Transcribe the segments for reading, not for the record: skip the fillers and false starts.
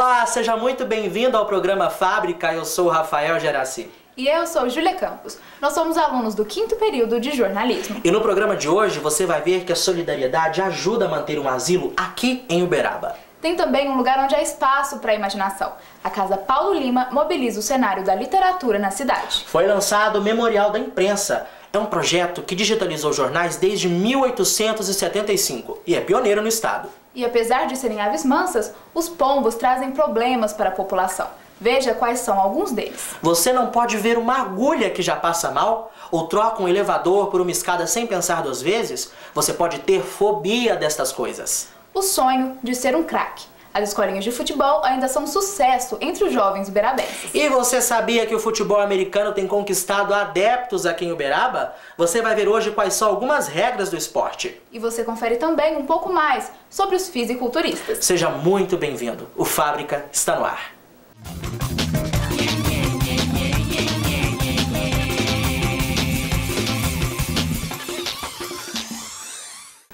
Olá, seja muito bem-vindo ao programa Fábrica. Eu sou o Rafael Geraci. E eu sou Júlia Campos. Nós somos alunos do 5º período de jornalismo. E no programa de hoje você vai ver que a solidariedade ajuda a manter um asilo aqui em Uberaba. Tem também um lugar onde há espaço para a imaginação. A Casa Paulo Lima mobiliza o cenário da literatura na cidade. Foi lançado o Memorial da Imprensa. É um projeto que digitalizou jornais desde 1875 e é pioneiro no estado. E apesar de serem aves mansas, os pombos trazem problemas para a população. Veja quais são alguns deles. Você não pode ver uma agulha que já passa mal? Ou troca um elevador por uma escada sem pensar duas vezes? Você pode ter fobia destas coisas. O sonho de ser um craque. As escolinhas de futebol ainda são um sucesso entre os jovens uberabenses. E você sabia que o futebol americano tem conquistado adeptos aqui em Uberaba? Você vai ver hoje quais são algumas regras do esporte. E você confere também um pouco mais sobre os fisiculturistas. Seja muito bem-vindo. O Fábrica está no ar.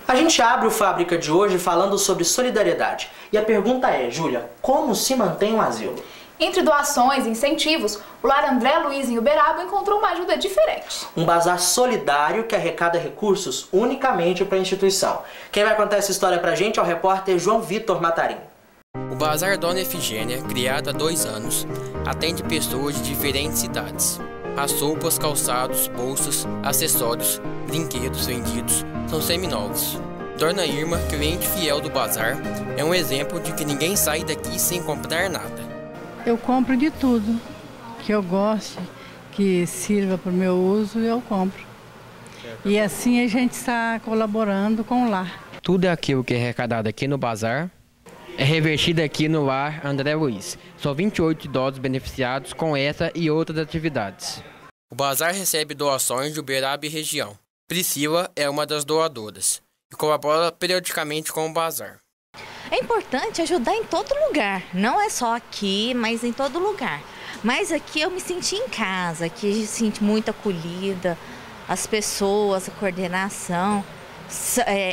A gente abre o Fábrica de hoje falando sobre solidariedade. E a pergunta é, Júlia, como se mantém um asilo? Entre doações e incentivos, o Lar André Luiz em Uberaba encontrou uma ajuda diferente. Um bazar solidário que arrecada recursos unicamente para a instituição. Quem vai contar essa história pra gente é o repórter João Vitor Matarim. O Bazar Dona Efigênia, criado há 2 anos, atende pessoas de diferentes cidades. As roupas, calçados, bolsas, acessórios, brinquedos vendidos são seminovos. Dona Irma, cliente fiel do bazar, é um exemplo de que ninguém sai daqui sem comprar nada. Eu compro de tudo que eu goste, que sirva para o meu uso, eu compro. E assim a gente está colaborando com o lar. Tudo aquilo que é arrecadado aqui no bazar é revertido aqui no Lar André Luiz. São 28 idosos beneficiados com essa e outras atividades. O bazar recebe doações de Uberaba e região. Priscila é uma das doadoras e colabora periodicamente com o bazar. É importante ajudar em todo lugar, não é só aqui, mas em todo lugar. Mas aqui eu me senti em casa, aqui eu me senti muito acolhida, as pessoas, a coordenação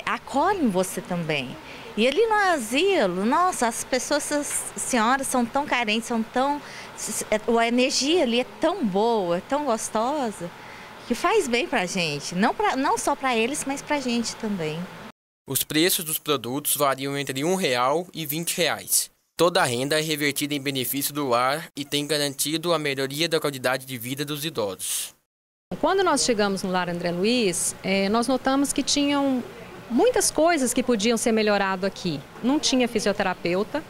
acolhem você também. E ali no asilo, nossa, as pessoas, as senhoras são tão carentes, a energia ali é tão boa, tão gostosa, que faz bem pra gente, não só pra eles, mas pra gente também. Os preços dos produtos variam entre R$1 e R$20. Toda a renda é revertida em benefício do lar e tem garantido a melhoria da qualidade de vida dos idosos. Quando nós chegamos no Lar André Luiz, nós notamos que tinham muitas coisas que podiam ser melhorado aqui. Não tinha fisioterapeuta,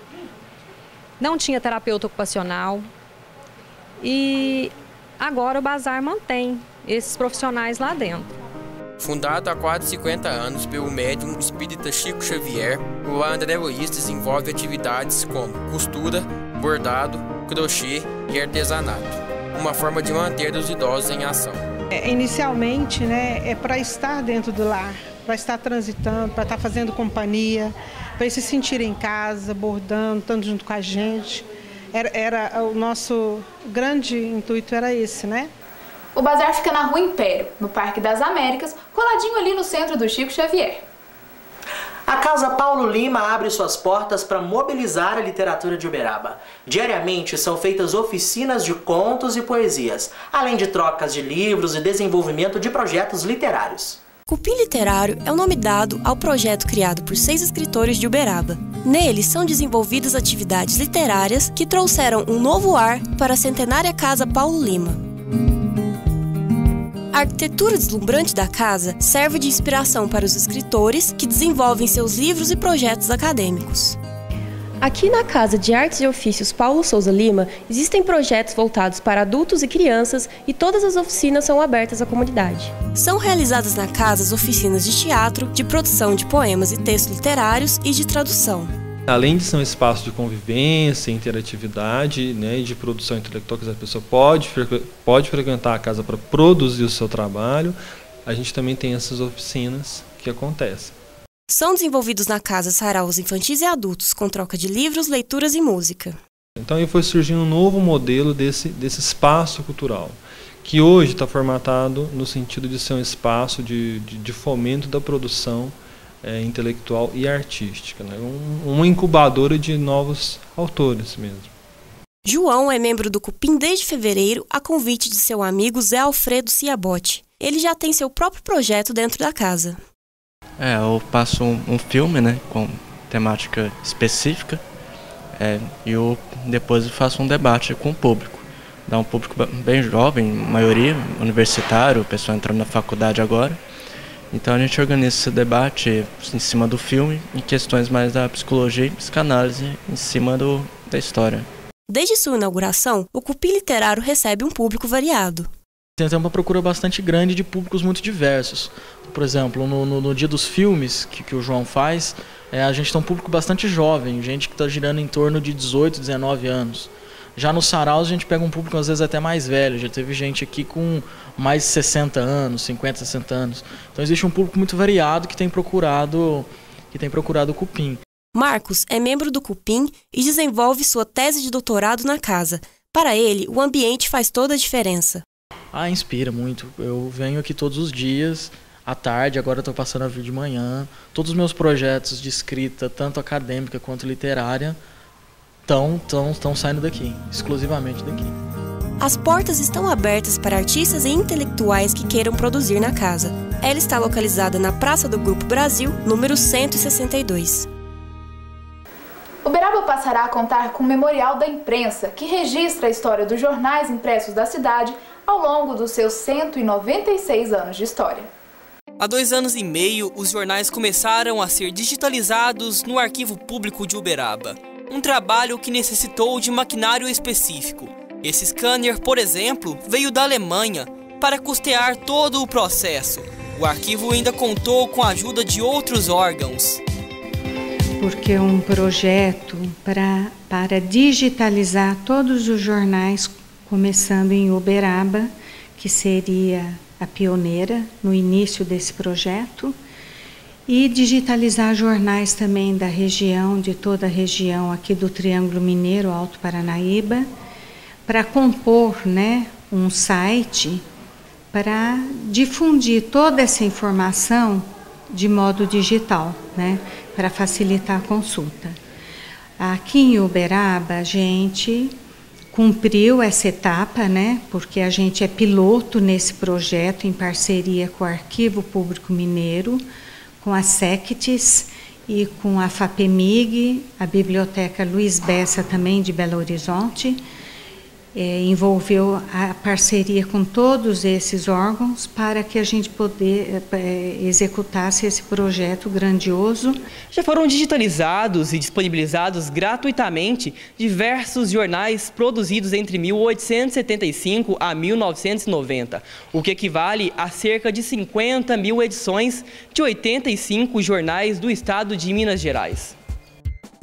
não tinha terapeuta ocupacional e agora o bazar mantém esses profissionais lá dentro. Fundado há quase 50 anos pelo médium espírita Chico Xavier, o Lar André Luiz desenvolve atividades como costura, bordado, crochê e artesanato, uma forma de manter os idosos em ação. Inicialmente, é para estar dentro do lar, para estar transitando, para estar fazendo companhia, para eles se sentirem em casa, bordando, estando junto com a gente. Era o nosso grande intuito era esse, né? O bazar fica na Rua Império, no Parque das Américas, coladinho ali no centro do Chico Xavier. A Casa Paulo Lima abre suas portas para mobilizar a literatura de Uberaba. Diariamente são feitas oficinas de contos e poesias, além de trocas de livros e desenvolvimento de projetos literários. Cupim Literário é o nome dado ao projeto criado por 6 escritores de Uberaba. Nele são desenvolvidas atividades literárias que trouxeram um novo ar para a centenária Casa Paulo Lima. A arquitetura deslumbrante da casa serve de inspiração para os escritores que desenvolvem seus livros e projetos acadêmicos. Aqui na Casa de Artes e Ofícios Paulo Souza Lima, existem projetos voltados para adultos e crianças e todas as oficinas são abertas à comunidade. São realizadas na casa as oficinas de teatro, de produção de poemas e textos literários e de tradução. Além de ser um espaço de convivência, interatividade, e de produção intelectual, que a pessoa pode frequentar a casa para produzir o seu trabalho, a gente também tem essas oficinas que acontecem. São desenvolvidos na casa saraus infantis e adultos, com troca de livros, leituras e música. Então aí foi surgindo um novo modelo desse espaço cultural, que hoje está formatado no sentido de ser um espaço de fomento da produção intelectual e artística, né? Uma incubadora de novos autores mesmo. João é membro do Cupim desde fevereiro, a convite de seu amigo Zé Alfredo Ciabotti. Ele já tem seu próprio projeto dentro da casa. Eu passo um filme, né, com temática específica, e depois eu faço um debate com o público. Dá um público bem jovem, maioria universitário, pessoal entrando na faculdade agora. Então a gente organiza esse debate em cima do filme, em questões mais da psicologia e psicanálise, em cima da história. Desde sua inauguração, o Cupim Literário recebe um público variado. Tem uma procura bastante grande de públicos muito diversos. Por exemplo, no dia dos filmes que o João faz, a gente tem um público bastante jovem, gente que está girando em torno de 18, 19 anos. Já no Saraus a gente pega um público às vezes até mais velho, já teve gente aqui com mais de 60 anos, 50, 60 anos. Então existe um público muito variado que tem procurado o Cupim. Marcos é membro do Cupim e desenvolve sua tese de doutorado na casa. Para ele, o ambiente faz toda a diferença. Inspira muito. Eu venho aqui todos os dias, à tarde, agora estou passando a vir de manhã. Todos os meus projetos de escrita, tanto acadêmica quanto literária, estão saindo daqui, exclusivamente daqui. As portas estão abertas para artistas e intelectuais que queiram produzir na casa. Ela está localizada na Praça do Grupo Brasil, número 162. Uberaba passará a contar com o Memorial da Imprensa, que registra a história dos jornais impressos da cidade ao longo dos seus 196 anos de história. Há 2 anos e meio, os jornais começaram a ser digitalizados no Arquivo Público de Uberaba. Um trabalho que necessitou de maquinário específico. Esse scanner, por exemplo, veio da Alemanha para custear todo o processo. O arquivo ainda contou com a ajuda de outros órgãos. Porque é um projeto para digitalizar todos os jornais, começando em Uberaba, que seria a pioneira no início desse projeto, e digitalizar jornais também da região, de toda a região aqui do Triângulo Mineiro, Alto Paranaíba, para compor, um site para difundir toda essa informação de modo digital, para facilitar a consulta. Aqui em Uberaba, a gente cumpriu essa etapa, porque a gente é piloto nesse projeto em parceria com o Arquivo Público Mineiro, com a SECTES e com a FAPEMIG, a Biblioteca Luiz Bessa também de Belo Horizonte. Envolveu a parceria com todos esses órgãos para que a gente executasse esse projeto grandioso. Já foram digitalizados e disponibilizados gratuitamente diversos jornais produzidos entre 1875 a 1990, o que equivale a cerca de 50 mil edições de 85 jornais do estado de Minas Gerais.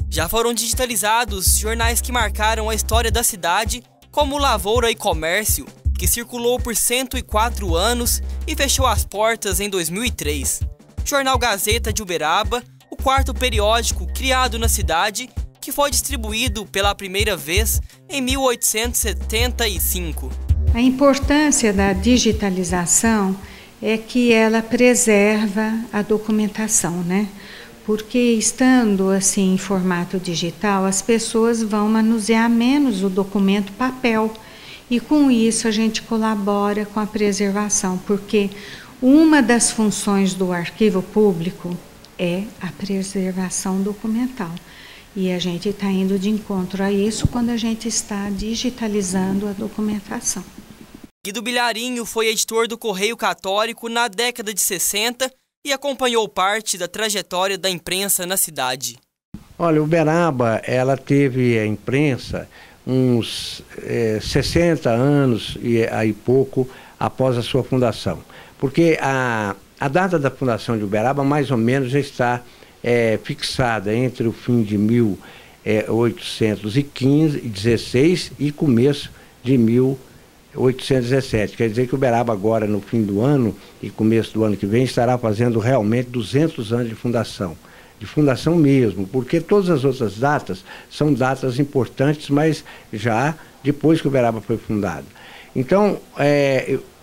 Já foram digitalizados jornais que marcaram a história da cidade, como Lavoura e Comércio, que circulou por 104 anos e fechou as portas em 2003. Jornal Gazeta de Uberaba, o 4º periódico criado na cidade, que foi distribuído pela primeira vez em 1875. A importância da digitalização é que ela preserva a documentação, Porque estando assim em formato digital, as pessoas vão manusear menos o documento papel e com isso a gente colabora com a preservação, porque uma das funções do arquivo público é a preservação documental e a gente está indo de encontro a isso quando a gente está digitalizando a documentação. Guido Bilharinho foi editor do Correio Católico na década de 60 e acompanhou parte da trajetória da imprensa na cidade. Olha, Uberaba, ela teve a imprensa uns 60 anos e aí pouco após a sua fundação. Porque a data da fundação de Uberaba mais ou menos já está fixada entre o fim de 1816 e começo de 1817. Quer dizer que Uberaba agora, no fim do ano e começo do ano que vem, estará fazendo realmente 200 anos de fundação mesmo, porque todas as outras datas são datas importantes, mas já depois que Uberaba foi fundado. Então,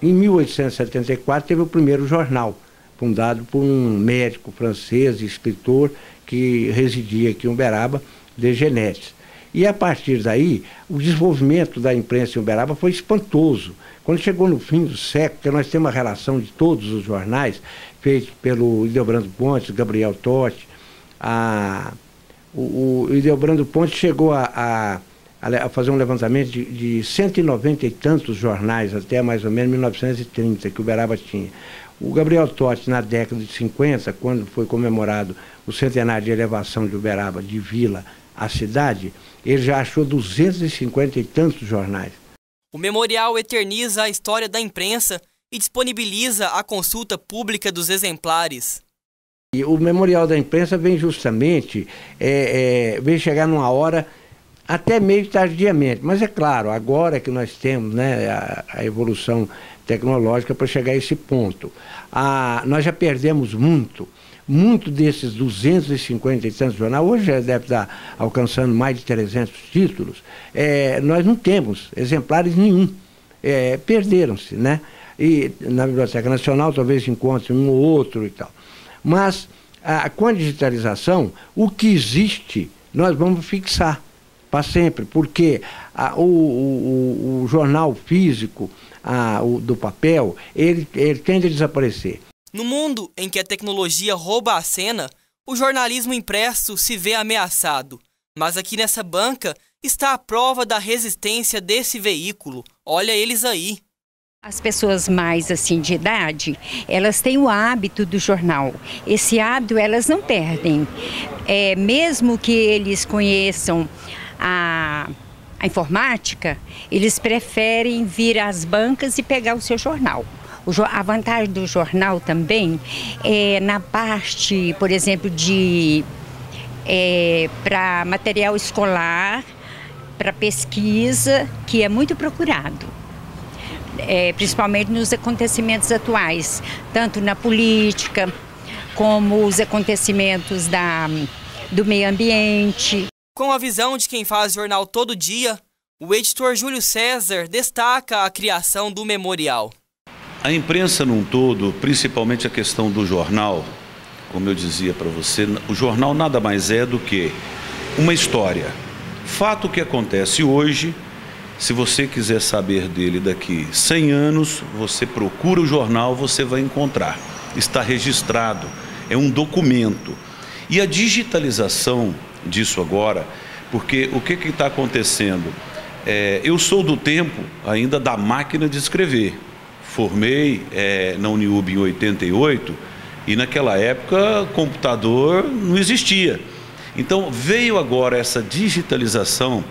em 1874 teve o primeiro jornal, fundado por um médico francês, escritor, que residia aqui em Uberaba, Degenetes. E a partir daí, o desenvolvimento da imprensa em Uberaba foi espantoso. Quando chegou no fim do século, que nós temos uma relação de todos os jornais, feito pelo Ildebrando Pontes, Gabriel Totti, o Ildebrando Pontes chegou a fazer um levantamento de 190 e tantos jornais, até mais ou menos 1930, que Uberaba tinha. O Gabriel Totti, na década de 50, quando foi comemorado o centenário de elevação de Uberaba, de vila à cidade, ele já achou 250 e tantos jornais. O memorial eterniza a história da imprensa e disponibiliza a consulta pública dos exemplares. E o memorial da imprensa vem justamente, vem chegar numa hora até meio tardiamente, mas é claro, agora que nós temos, né, a evolução tecnológica para chegar a esse ponto. Nós já perdemos muito desses 250 e tantos jornais, hoje já deve estar alcançando mais de 300 títulos, nós não temos exemplares nenhum, perderam-se, né? E na Biblioteca Nacional talvez encontre um ou outro e tal. Mas com a digitalização, o que existe, nós vamos fixar para sempre, porque o jornal físico, do papel, ele tende a desaparecer. No mundo em que a tecnologia rouba a cena, o jornalismo impresso se vê ameaçado. Mas aqui nessa banca está a prova da resistência desse veículo. Olha eles aí. As pessoas mais assim de idade, elas têm o hábito do jornal. Esse hábito elas não perdem. Mesmo que eles conheçam a informática, eles preferem vir às bancas e pegar o seu jornal. A vantagem do jornal também é na parte, por exemplo, para material escolar, para pesquisa, que é muito procurado. Principalmente nos acontecimentos atuais, tanto na política, como os acontecimentos do meio ambiente. Com a visão de quem faz jornal todo dia, o editor Júlio César destaca a criação do memorial. A imprensa num todo, principalmente a questão do jornal, como eu dizia para você, o jornal nada mais é do que uma história. Fato que acontece hoje, se você quiser saber dele daqui 100 anos, você procura o jornal, você vai encontrar. Está registrado, é um documento. E a digitalização disso agora, porque o que está acontecendo? Eu sou do tempo ainda da máquina de escrever. Formei na Uniub em 88 e naquela época computador não existia. Então veio agora essa digitalização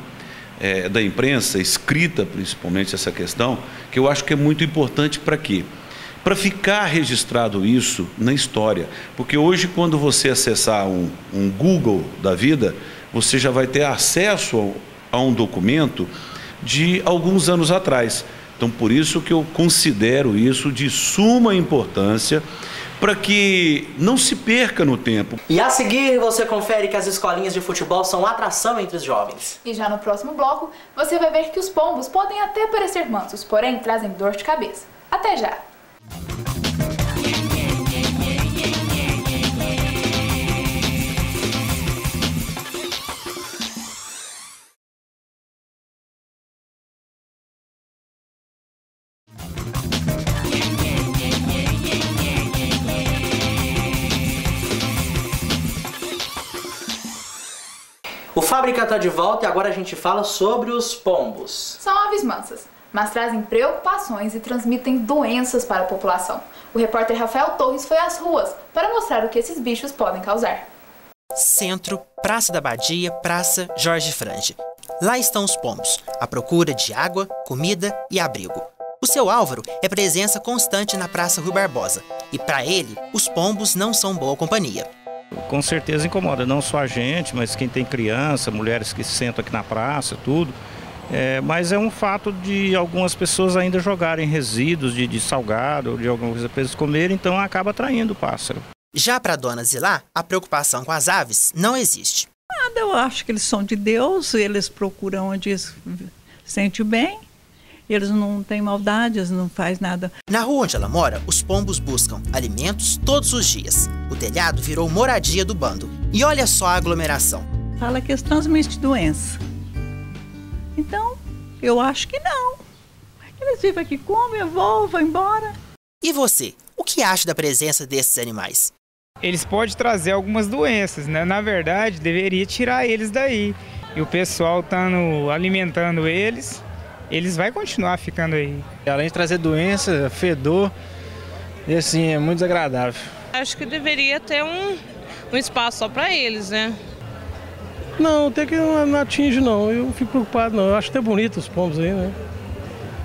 da imprensa, escrita principalmente essa questão, que eu acho que é muito importante para quê? Para ficar registrado isso na história. Porque hoje quando você acessar um Google da vida, você já vai ter acesso a um documento de alguns anos atrás. Então, por isso que eu considero isso de suma importância para que não se perca no tempo. E a seguir, você confere que as escolinhas de futebol são atração entre os jovens. E já no próximo bloco, você vai ver que os pombos podem até parecer mansos, porém trazem dor de cabeça. Até já! O Fábrica tá de volta e agora a gente fala sobre os pombos. São aves mansas, mas trazem preocupações e transmitem doenças para a população. O repórter Rafael Torres foi às ruas para mostrar o que esses bichos podem causar. Centro, Praça da Badia, Praça Jorge Frange. Lá estão os pombos, à procura de água, comida e abrigo. O seu Álvaro é presença constante na Praça Rui Barbosa, e para ele, os pombos não são boa companhia. Com certeza incomoda, não só a gente, mas quem tem criança, mulheres que se sentam aqui na praça, tudo. Mas é um fato de algumas pessoas ainda jogarem resíduos de salgado ou de alguma coisa para eles comerem, então acaba atraindo o pássaro. Já para a dona Zilá, a preocupação com as aves não existe. Nada, eu acho que eles são de Deus, eles procuram onde se sente bem Eles não têm maldade, eles não fazem nada. Na rua onde ela mora, os pombos buscam alimentos todos os dias. O telhado virou moradia do bando. E olha só a aglomeração. Fala que eles transmitem doença. Então, eu acho que não. Eles vivem aqui, comem, vão embora. E você, o que acha da presença desses animais? Eles podem trazer algumas doenças, né? Na verdade, deveria tirar eles daí. E o pessoal estando alimentando eles vão continuar ficando aí. Além de trazer doença, fedor, e assim, é muito desagradável. Acho que deveria ter um espaço só para eles, né? Não, até que não atinge não, eu não fico preocupado não, eu acho até bonito os pombos aí, né?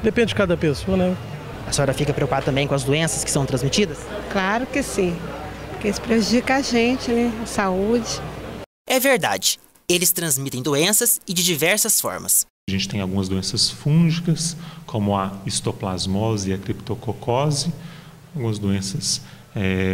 Depende de cada pessoa, né? A senhora fica preocupada também com as doenças que são transmitidas? Claro que sim, porque isso prejudica a gente, né? A saúde. É verdade, eles transmitem doenças e de diversas formas. A gente tem algumas doenças fúngicas, como a histoplasmose e a criptococose, algumas doenças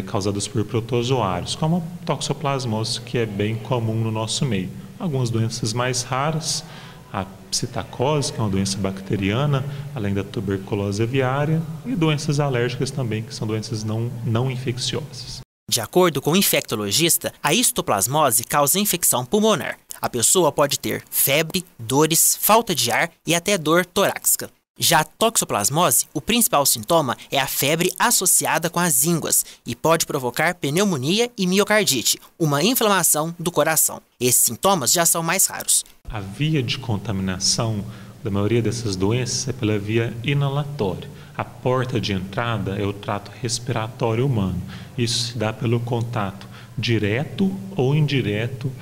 causadas por protozoários, como a toxoplasmose, que é bem comum no nosso meio. Algumas doenças mais raras, a psitacose, que é uma doença bacteriana, além da tuberculose aviária, e doenças alérgicas também, que são doenças não infecciosas. De acordo com o infectologista, a histoplasmose causa infecção pulmonar. A pessoa pode ter febre, dores, falta de ar e até dor torácica. Já a toxoplasmose, o principal sintoma é a febre associada com as ínguas e pode provocar pneumonia e miocardite, uma inflamação do coração. Esses sintomas já são mais raros. A via de contaminação da maioria dessas doenças é pela via inalatória. A porta de entrada é o trato respiratório humano. Isso se dá pelo contato direto ou indireto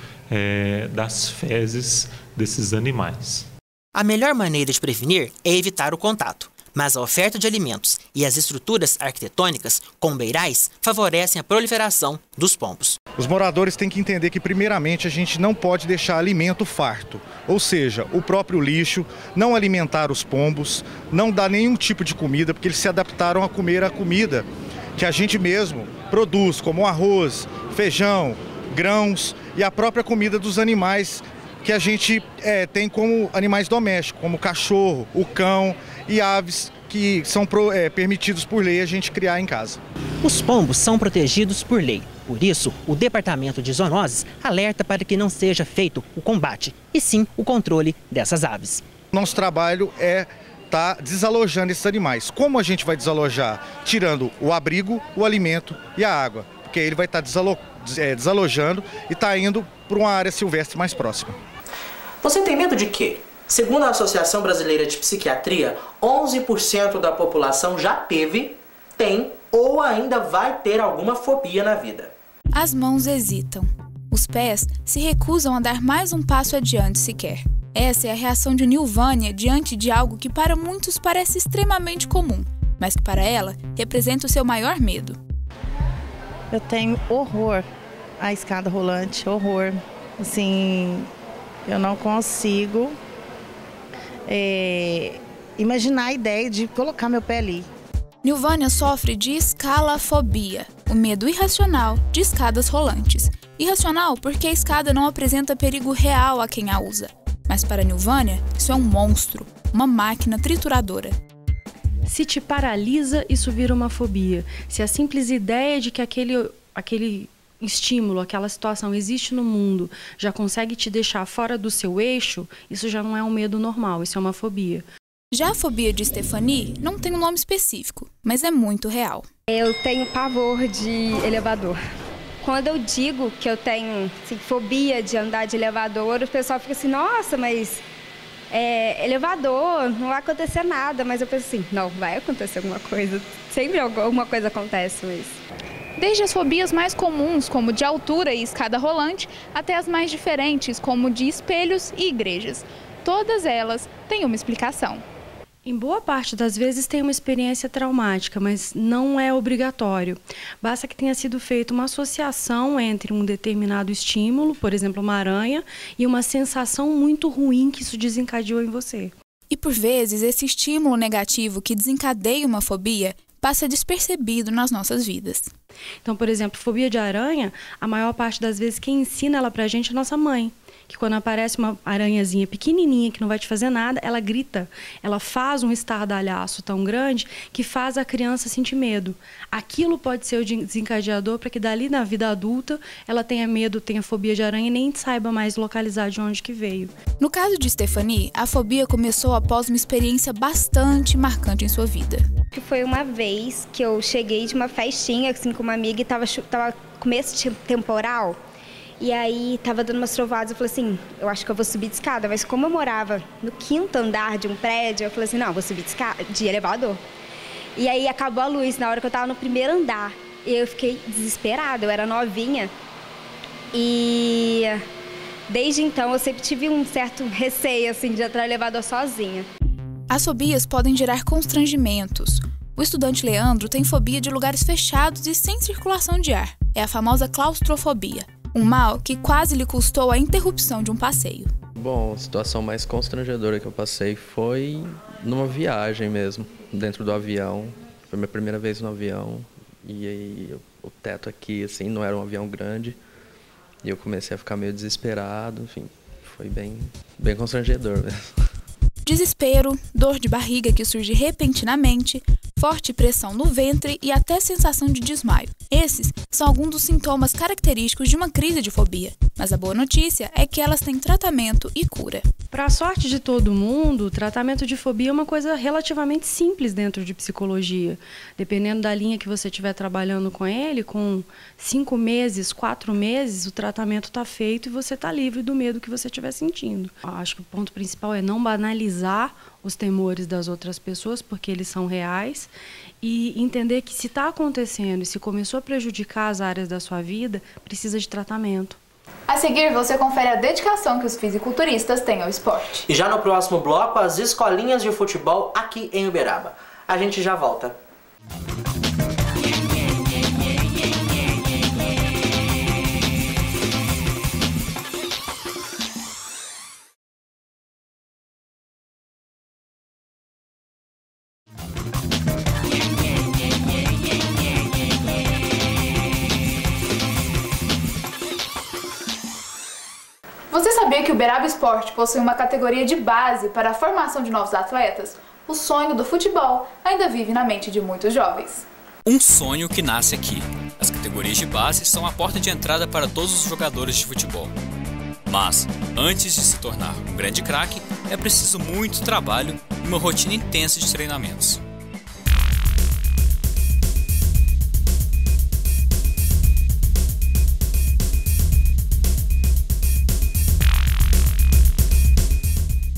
das fezes desses animais. A melhor maneira de prevenir é evitar o contato, mas a oferta de alimentos e as estruturas arquitetônicas com beirais favorecem a proliferação dos pombos. Os moradores têm que entender que, primeiramente, a gente não pode deixar alimento farto, ou seja, o próprio lixo, não alimentar os pombos, não dar nenhum tipo de comida, porque eles se adaptaram a comer a comida que a gente mesmo produz, como arroz, feijão, grãos e a própria comida dos animais que a gente tem como animais domésticos, como o cachorro, o cão e aves que são permitidos por lei a gente criar em casa. Os pombos são protegidos por lei. Por isso, o Departamento de Zoonoses alerta para que não seja feito o combate, e sim o controle dessas aves. Nosso trabalho é estar desalojando esses animais. Como a gente vai desalojar? Tirando o abrigo, o alimento e a água, porque ele vai estar desalojando e está indo para uma área silvestre mais próxima. Você tem medo de quê? Segundo a Associação Brasileira de Psiquiatria, 11% da população já teve, tem ou ainda vai ter alguma fobia na vida. As mãos hesitam. Os pés se recusam a dar mais um passo adiante sequer. Essa é a reação de Nilvânia diante de algo que para muitos parece extremamente comum, mas que para ela representa o seu maior medo. Eu tenho horror à escada rolante, horror. Assim, eu não consigo imaginar a ideia de colocar meu pé ali. Nilvânia sofre de escalafobia, o medo irracional de escadas rolantes. Irracional porque a escada não apresenta perigo real a quem a usa. Mas para Nilvânia, isso é um monstro, uma máquina trituradora. Se te paralisa, isso vira uma fobia. Se a simples ideia de que aquele estímulo, aquela situação existe no mundo, já consegue te deixar fora do seu eixo, isso já não é um medo normal, isso é uma fobia. Já a fobia de Stephanie não tem um nome específico, mas é muito real. Eu tenho pavor de elevador. Quando eu digo que eu tenho fobia de andar de elevador, o pessoal fica assim, nossa, mas elevador, não vai acontecer nada. Mas eu penso assim, não, vai acontecer alguma coisa. Sempre alguma coisa acontece, mas... Desde as fobias mais comuns, como de altura e escada rolante, até as mais diferentes, como de espelhos e igrejas. Todas elas têm uma explicação. Em boa parte das vezes tem uma experiência traumática, mas não é obrigatório. Basta que tenha sido feita uma associação entre um determinado estímulo, por exemplo, uma aranha, e uma sensação muito ruim que isso desencadeou em você. E por vezes esse estímulo negativo que desencadeia uma fobia passa despercebido nas nossas vidas. Então, por exemplo, fobia de aranha, a maior parte das vezes quem ensina ela pra gente é nossa mãe. Que quando aparece uma aranhazinha pequenininha que não vai te fazer nada, ela grita. Ela faz um estardalhaço tão grande que faz a criança sentir medo. Aquilo pode ser o desencadeador para que dali na vida adulta ela tenha medo, tenha fobia de aranha e nem saiba mais localizar de onde que veio. No caso de Stephanie, a fobia começou após uma experiência bastante marcante em sua vida. Foi uma vez que eu cheguei de uma festinha assim, com uma amiga e tava começo de temporal. E aí tava dando umas trovadas, eu falei assim, eu acho que eu vou subir de escada, mas como eu morava no 5º andar de um prédio, eu falei assim, não, eu vou subir de elevador. E aí acabou a luz na hora que eu tava no 1º andar. E eu fiquei desesperada, eu era novinha. E desde então eu sempre tive um certo receio assim de entrar no elevador sozinha. As fobias podem gerar constrangimentos. O estudante Leandro tem fobia de lugares fechados e sem circulação de ar. É a famosa claustrofobia. Um mal que quase lhe custou a interrupção de um passeio. Bom, a situação mais constrangedora que eu passei foi numa viagem mesmo, dentro do avião. Foi minha primeira vez no avião e aí o teto aqui, assim, não era um avião grande. E eu comecei a ficar meio desesperado, enfim, foi bem constrangedor mesmo. Desespero, dor de barriga que surge repentinamente, forte pressão no ventre e até sensação de desmaio. Esses são alguns dos sintomas característicos de uma crise de fobia, mas a boa notícia é que elas têm tratamento e cura. Para a sorte de todo mundo, o tratamento de fobia é uma coisa relativamente simples dentro de psicologia. Dependendo da linha que você estiver trabalhando com ele, com 5 meses, 4 meses, o tratamento está feito e você está livre do medo que você estiver sentindo. Acho que o ponto principal é não banalizar os temores das outras pessoas, porque eles são reais, e entender que se está acontecendo e se começou a prejudicar as áreas da sua vida, precisa de tratamento. A seguir, você confere a dedicação que os fisiculturistas têm ao esporte. E já no próximo bloco, as escolinhas de futebol aqui em Uberaba. A gente já volta. Você sabia que o Uberaba Esporte possui uma categoria de base para a formação de novos atletas? O sonho do futebol ainda vive na mente de muitos jovens. Um sonho que nasce aqui. As categorias de base são a porta de entrada para todos os jogadores de futebol. Mas, antes de se tornar um grande craque, é preciso muito trabalho e uma rotina intensa de treinamentos.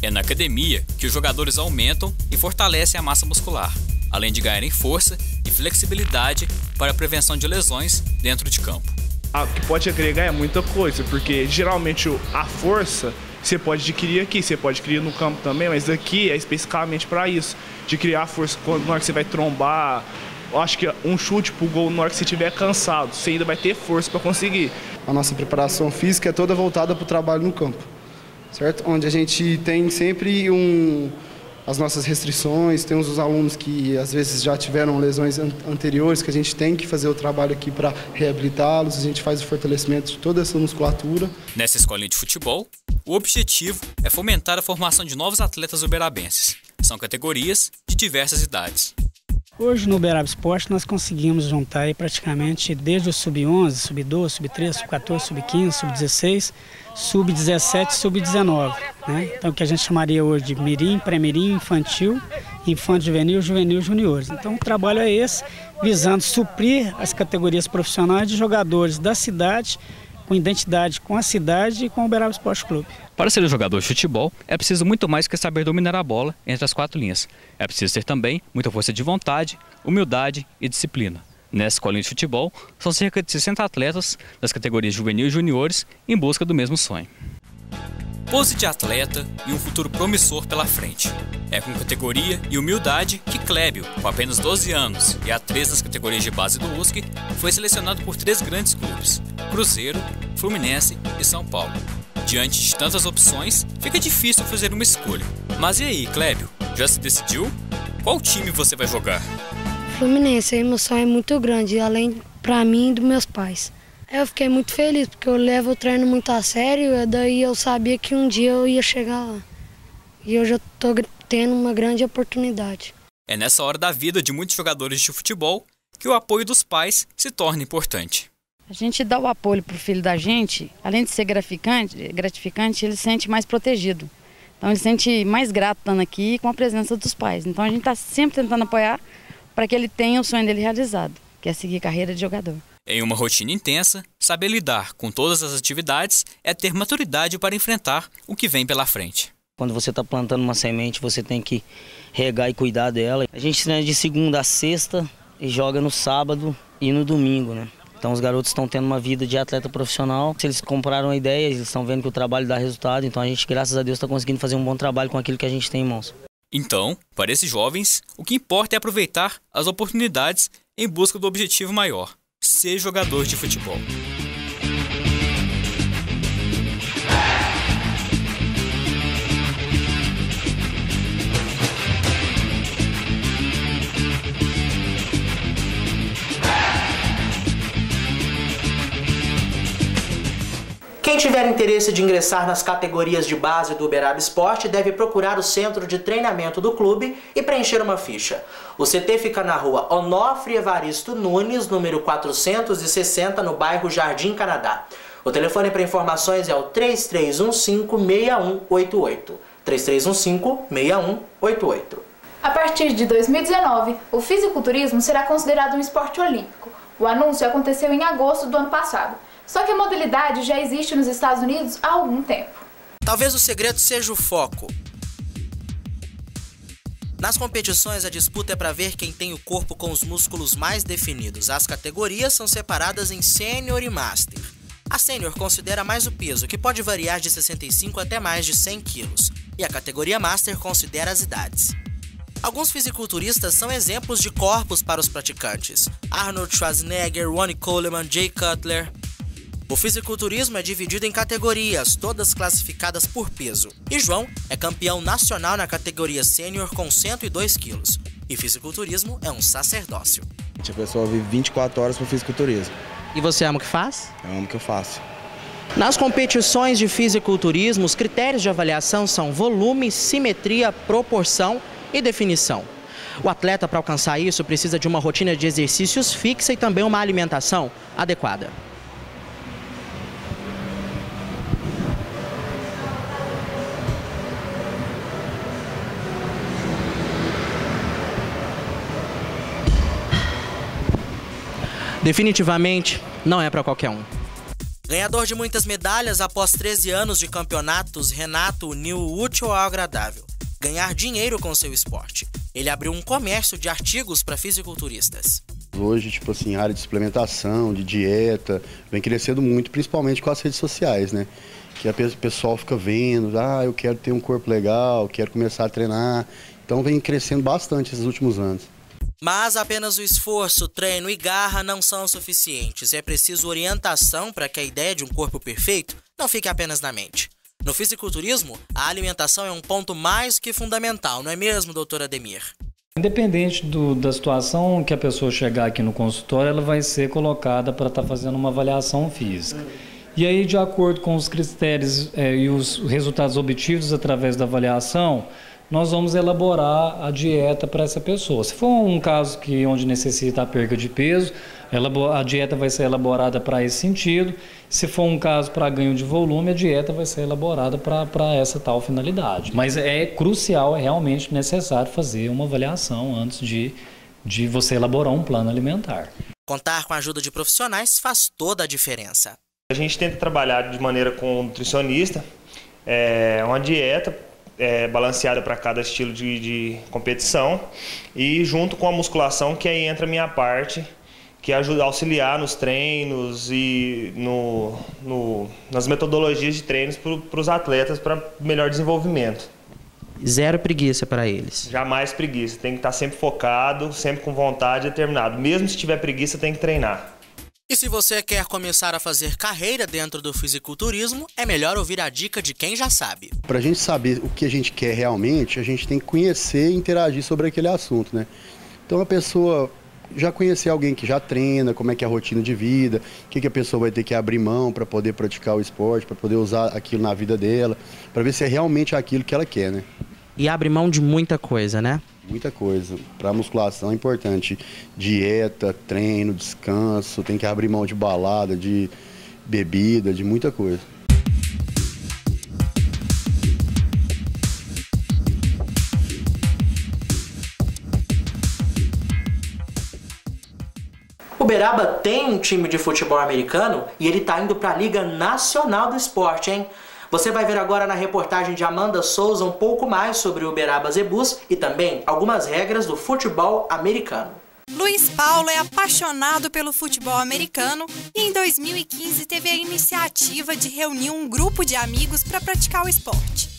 É na academia que os jogadores aumentam e fortalecem a massa muscular, além de ganharem força e flexibilidade para a prevenção de lesões dentro de campo. O que pode agregar é muita coisa, porque geralmente a força você pode adquirir aqui, você pode adquirir no campo também, mas aqui é especificamente para isso, de criar força na hora que você vai trombar. Eu acho que um chute pro gol na hora que você estiver cansado, você ainda vai ter força para conseguir. A nossa preparação física é toda voltada para o trabalho no campo, certo? Onde a gente tem sempre as nossas restrições, temos os alunos que às vezes já tiveram lesões anteriores, que a gente tem que fazer o trabalho aqui para reabilitá-los, a gente faz o fortalecimento de toda essa musculatura. Nessa escolinha de futebol, o objetivo é fomentar a formação de novos atletas uberabenses. São categorias de diversas idades. Hoje no Uberaba Esporte nós conseguimos juntar aí praticamente desde o sub-11, sub-12, sub-13, sub-14, sub-15, sub-16, sub-17 e sub-19. Né? Então o que a gente chamaria hoje de mirim, pré-mirim, infantil, infanto-juvenil, juvenil, juniores. Então o trabalho é esse, visando suprir as categorias profissionais de jogadores da cidade, com identidade com a cidade e com o Uberaba Esporte Clube. Para ser um jogador de futebol, é preciso muito mais que saber dominar a bola entre as 4 linhas. É preciso ter também muita força de vontade, humildade e disciplina. Nessa escolinha de futebol, são cerca de 60 atletas das categorias juvenil e juniores em busca do mesmo sonho. Pose de atleta e um futuro promissor pela frente. É com categoria e humildade que Clébio, com apenas 12 anos e A3 nas categorias de base do USC, foi selecionado por 3 grandes clubes: Cruzeiro, Fluminense e São Paulo. Diante de tantas opções, fica difícil fazer uma escolha. Mas e aí, Clébio? Já se decidiu? Qual time você vai jogar? Fluminense, a emoção é muito grande, além para mim e dos meus pais. Eu fiquei muito feliz, porque eu levo o treino muito a sério, e daí eu sabia que um dia eu ia chegar lá. E hoje eu estou tendo uma grande oportunidade. É nessa hora da vida de muitos jogadores de futebol que o apoio dos pais se torna importante. A gente dá o apoio para o filho da gente, além de ser gratificante, ele se sente mais protegido. Então ele se sente mais grato estando aqui com a presença dos pais. Então a gente está sempre tentando apoiar para que ele tenha o sonho dele realizado, que é seguir carreira de jogador. Em uma rotina intensa, saber lidar com todas as atividades é ter maturidade para enfrentar o que vem pela frente. Quando você está plantando uma semente, você tem que regar e cuidar dela. A gente treina de segunda a sexta e joga no sábado e no domingo, né? Então os garotos estão tendo uma vida de atleta profissional. Se eles compraram a ideia, eles estão vendo que o trabalho dá resultado. Então a gente, graças a Deus, está conseguindo fazer um bom trabalho com aquilo que a gente tem em mãos. Então, para esses jovens, o que importa é aproveitar as oportunidades em busca do objetivo maior: ser jogador de futebol. Quem tiver interesse de ingressar nas categorias de base do Uberaba Esporte deve procurar o centro de treinamento do clube e preencher uma ficha. O CT fica na rua Onofre Evaristo Nunes, número 460, no bairro Jardim Canadá. O telefone para informações é o 3315-6188. 3315-6188. A partir de 2019, o fisiculturismo será considerado um esporte olímpico. O anúncio aconteceu em agosto do ano passado. Só que a modalidade já existe nos Estados Unidos há algum tempo. Talvez o segredo seja o foco. Nas competições, a disputa é para ver quem tem o corpo com os músculos mais definidos. As categorias são separadas em Sênior e Master. A Sênior considera mais o peso, que pode variar de 65 até mais de 100 quilos. E a categoria Master considera as idades. Alguns fisiculturistas são exemplos de corpos para os praticantes. Arnold Schwarzenegger, Ronnie Coleman, Jay Cutler. O fisiculturismo é dividido em categorias, todas classificadas por peso. E João é campeão nacional na categoria sênior com 102 quilos. E fisiculturismo é um sacerdócio. A pessoa vive 24 horas para o fisiculturismo. E você ama o que faz? Eu amo o que eu faço. Nas competições de fisiculturismo, os critérios de avaliação são volume, simetria, proporção e definição. O atleta, para alcançar isso, precisa de uma rotina de exercícios fixa e também uma alimentação adequada. Definitivamente, não é para qualquer um. Ganhador de muitas medalhas após 13 anos de campeonatos, Renato uniu o útil ao agradável. Ganhar dinheiro com seu esporte. Ele abriu um comércio de artigos para fisiculturistas. Hoje, tipo assim, a área de suplementação, de dieta, vem crescendo muito, principalmente com as redes sociais, né? Que o pessoal fica vendo, eu quero ter um corpo legal, quero começar a treinar. Então vem crescendo bastante esses últimos anos. Mas apenas o esforço, treino e garra não são suficientes. É preciso orientação para que a ideia de um corpo perfeito não fique apenas na mente. No fisiculturismo, a alimentação é um ponto mais que fundamental, não é mesmo, doutor Ademir? Independente da situação que a pessoa chegar aqui no consultório, ela vai ser colocada para estar fazendo uma avaliação física. E aí, de acordo com os critérios e os resultados obtidos através da avaliação, nós vamos elaborar a dieta para essa pessoa. Se for um caso onde necessita a perda de peso, a dieta vai ser elaborada para esse sentido. Se for um caso para ganho de volume, a dieta vai ser elaborada para essa tal finalidade. Mas é crucial, é realmente necessário fazer uma avaliação antes de você elaborar um plano alimentar. Contar com a ajuda de profissionais faz toda a diferença. A gente tenta trabalhar de maneira com o nutricionista, uma dieta balanceada para cada estilo de competição e junto com a musculação, que aí entra a minha parte, que ajuda a auxiliar nos treinos e nas metodologias de treinos para os atletas para melhor desenvolvimento. Zero preguiça para eles. Jamais preguiça, tem que estar sempre focado, sempre com vontade e determinado. Mesmo se tiver preguiça, tem que treinar. E se você quer começar a fazer carreira dentro do fisiculturismo, é melhor ouvir a dica de quem já sabe. Para a gente saber o que a gente quer realmente, a gente tem que conhecer e interagir sobre aquele assunto, né? Então a pessoa já conhecer alguém que já treina, como é que é a rotina de vida, o que a pessoa vai ter que abrir mão para poder praticar o esporte, para poder usar aquilo na vida dela, para ver se é realmente aquilo que ela quer, né? E abre mão de muita coisa, né? Muita coisa. Para musculação é importante. Dieta, treino, descanso, tem que abrir mão de balada, de bebida, de muita coisa. Uberaba tem um time de futebol americano e ele tá indo para a Liga Nacional do Esporte, hein? Você vai ver agora na reportagem de Amanda Souza um pouco mais sobre o Uberaba Zebus e também algumas regras do futebol americano. Luiz Paulo é apaixonado pelo futebol americano e em 2015 teve a iniciativa de reunir um grupo de amigos para praticar o esporte.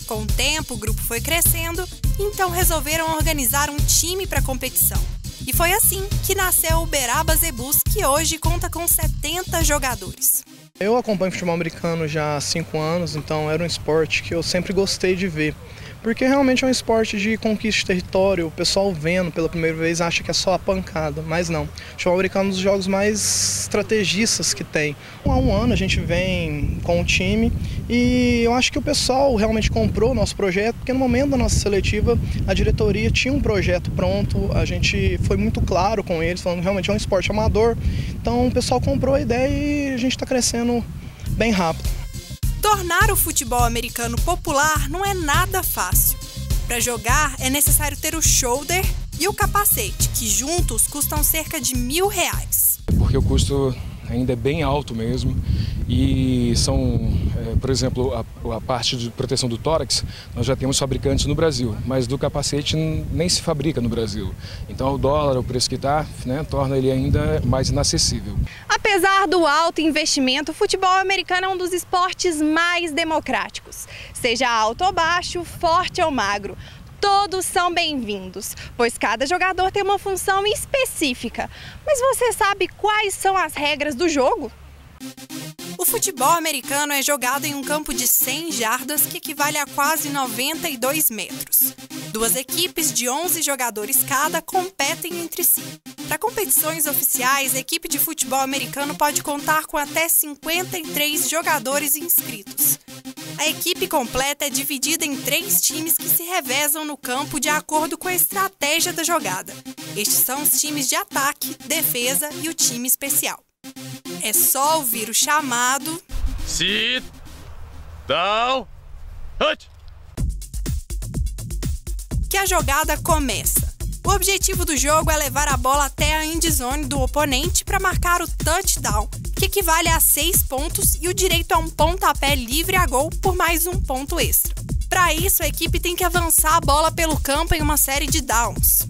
Com o tempo, o grupo foi crescendo, então resolveram organizar um time para a competição. E foi assim que nasceu o Uberaba Zebus, que hoje conta com 70 jogadores. Eu acompanho futebol americano já há 5 anos, então era um esporte que eu sempre gostei de ver. Porque realmente é um esporte de conquista de território, o pessoal vendo pela primeira vez acha que é só a pancada, mas não. O futebol americano é um dos jogos mais estrategistas que tem. Há um ano a gente vem com o time e eu acho que o pessoal realmente comprou o nosso projeto, porque no momento da nossa seletiva a diretoria tinha um projeto pronto, a gente foi muito claro com eles, falando que realmente é um esporte amador, então o pessoal comprou a ideia e a gente está crescendo bem rápido. Tornar o futebol americano popular não é nada fácil. Para jogar é necessário ter o shoulder e o capacete, que juntos custam cerca de R$1.000. Porque o custo ainda é bem alto mesmo e são, por exemplo, a parte de proteção do tórax, nós já temos fabricantes no Brasil, mas do capacete nem se fabrica no Brasil. Então o dólar, o preço que está, né, torna ele ainda mais inacessível. Apesar do alto investimento, o futebol americano é um dos esportes mais democráticos. Seja alto ou baixo, forte ou magro, todos são bem-vindos, pois cada jogador tem uma função específica. Mas você sabe quais são as regras do jogo? O futebol americano é jogado em um campo de 100 jardas, que equivale a quase 92 metros. 2 equipes de 11 jogadores cada competem entre si. Para competições oficiais, a equipe de futebol americano pode contar com até 53 jogadores inscritos. A equipe completa é dividida em 3 times que se revezam no campo de acordo com a estratégia da jogada. Estes são os times de ataque, defesa e o time especial. É só ouvir o chamado Sit down, hut, que a jogada começa. O objetivo do jogo é levar a bola até a endzone do oponente para marcar o touchdown, que equivale a 6 pontos e o direito a um pontapé livre a gol por mais um ponto extra. Para isso, a equipe tem que avançar a bola pelo campo em uma série de downs.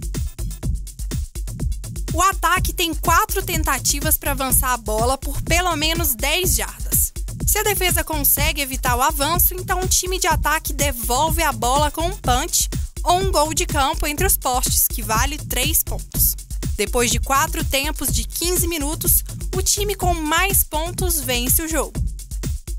O ataque tem 4 tentativas para avançar a bola por pelo menos 10 jardas. Se a defesa consegue evitar o avanço, então o time de ataque devolve a bola com um punch ou um gol de campo entre os postes, que vale 3 pontos. Depois de 4 tempos de 15 minutos, o time com mais pontos vence o jogo.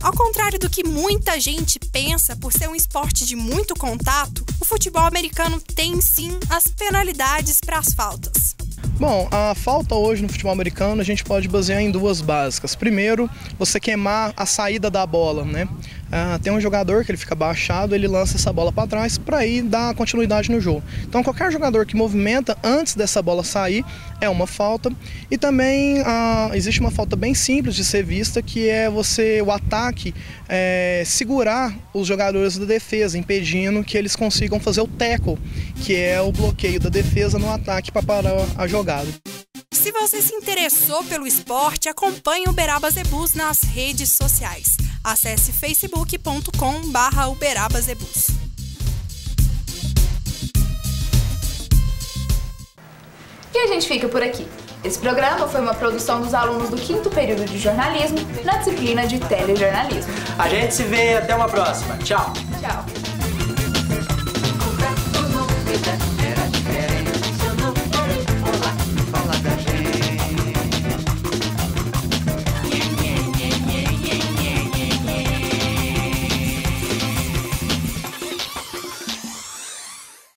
Ao contrário do que muita gente pensa, por ser um esporte de muito contato, o futebol americano tem sim as penalidades para as faltas. Bom, a falta hoje no futebol americano a gente pode basear em 2 básicas. Primeiro, você queimar a saída da bola, né? Tem um jogador que ele fica abaixado, ele lança essa bola para trás para ir dar continuidade no jogo. Então qualquer jogador que movimenta antes dessa bola sair é uma falta. E também existe uma falta bem simples de ser vista, que é o ataque segurar os jogadores da defesa, impedindo que eles consigam fazer o tackle, que é o bloqueio da defesa no ataque para parar a jogada. Se você se interessou pelo esporte, acompanhe o Uberaba Zebus nas redes sociais. Acesse facebook.com/uberabazebus. E a gente fica por aqui. Esse programa foi uma produção dos alunos do 5º período de jornalismo na disciplina de telejornalismo. A gente se vê, até uma próxima. Tchau. Tchau.